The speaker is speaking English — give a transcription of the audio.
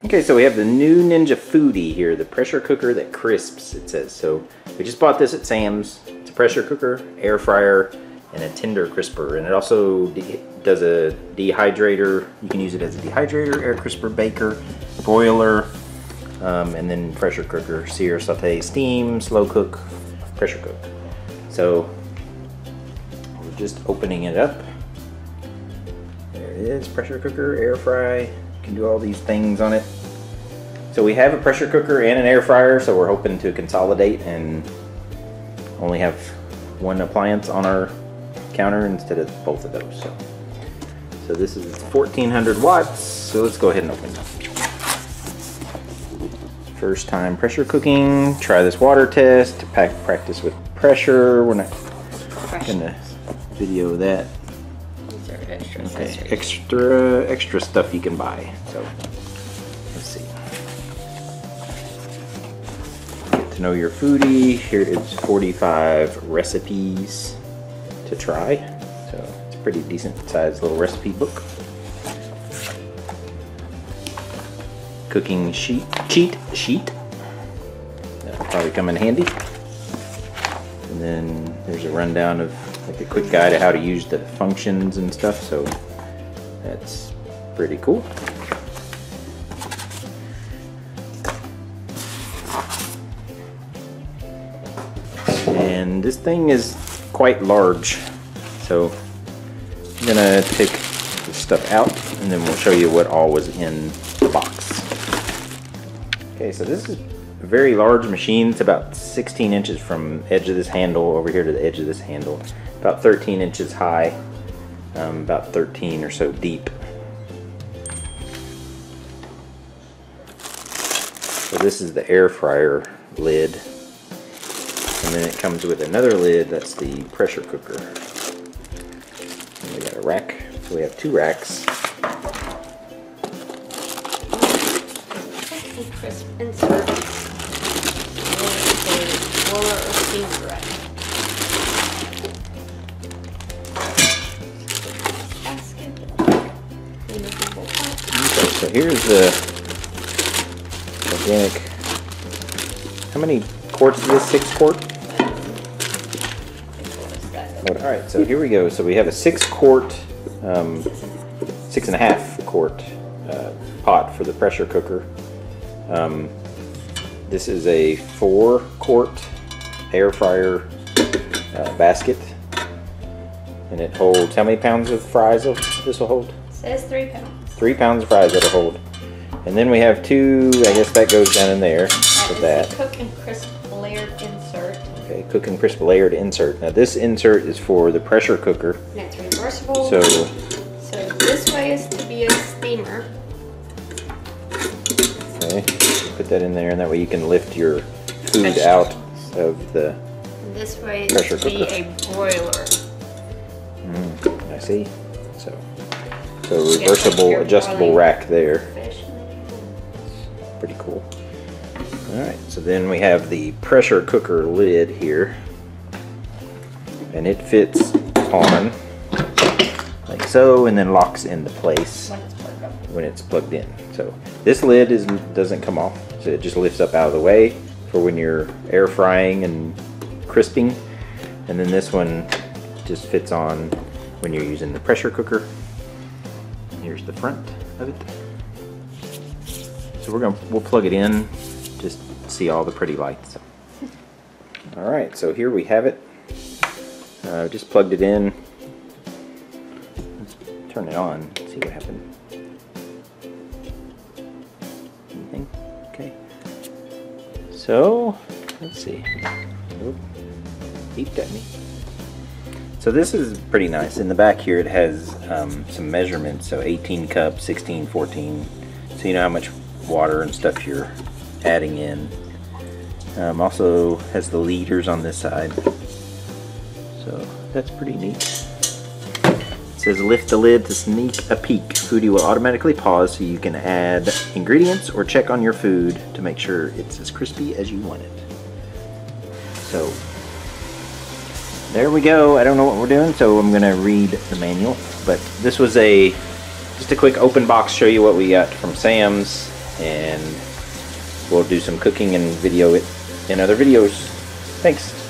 Okay, so we have the new Ninja Foodi here, the pressure cooker that crisps, it says. So we just bought this at Sam's. It's a pressure cooker, air fryer, and a tender crisper. And it also does a dehydrator. You can use it as a dehydrator, air crisper, baker, broiler, and then pressure cooker, sear, saute, steam, slow cook, pressure cook. So we're just opening it up. There it is, pressure cooker, air fry. You can do all these things on it. So we have a pressure cooker and an air fryer, so we're hoping to consolidate and only have one appliance on our counter instead of both of those. So this is 1400 watts, so let's go ahead and open it. First time pressure cooking, try this water test, practice with pressure. We're not gonna video that. These are extra Okay, extra stuff you can buy. So let's see. Get to know your foodie. Here is 45 recipes to try. So it's a pretty decent sized little recipe book. Cooking cheat sheet. That'll probably come in handy. And then there's a rundown of like a quick guide of how to use the functions and stuff. So that's pretty cool. And this thing is quite large, so I'm gonna take this stuff out and then we'll show you what all was in the box. Okay, so this is a very large machine. It's about 16 inches from edge of this handle over here to the edge of this handle, about 13 inches high, about 13 or so deep. So this is the air fryer lid, and then it comes with another lid, that's the pressure cooker. And we got a rack, so we have two racks. Crisp insert. Roller or steamer rack. Okay, so here's the organic. How many quarts is this? 6 quart? Alright, so here we go. So we have a 6 quart, 6.5 quart pot for the pressure cooker. This is a 4 quart air fryer basket. And it holds, how many pounds of fries this will hold? It says 3 pounds. 3 pounds of fries that'll hold. And then we have 2, I guess that goes down in there for that. Cook and crisp layered insert. Okay, cook and crisp layered insert. Now this insert is for the pressure cooker. And it's reversible. So this way is to be a steamer. Okay, put that in there, and that way you can lift your food out of the this way pressure is to be cooker. a broiler. I see. So reversible, adjustable rack there. Pretty cool. Alright, so then we have the pressure cooker lid here. And it fits on like so, and then locks into place when it's plugged in. So this lid doesn't come off, so it just lifts up out of the way for when you're air frying and crisping. And then this one just fits on when you're using the pressure cooker. Here's the front of it. So we'll plug it in, just see all the pretty lights. All right, so here we have it. Just plugged it in. Let's turn it on, see what happened. Anything? Okay. So let's see. Oop, beeped at me. So this is pretty nice. In the back here it has some measurements, so 18 cups, 16, 14, so you know how much water and stuff you're adding in. Also has the liters on this side, so that's pretty neat. It says lift the lid to sneak a peek. Foodi will automatically pause so you can add ingredients or check on your food to make sure it's as crispy as you want it. So there we go. I don't know what we're doing, so I'm gonna read the manual. But this was just a quick open box, show you what we got from Sam's. and we'll do some cooking and video it in other videos. Thanks.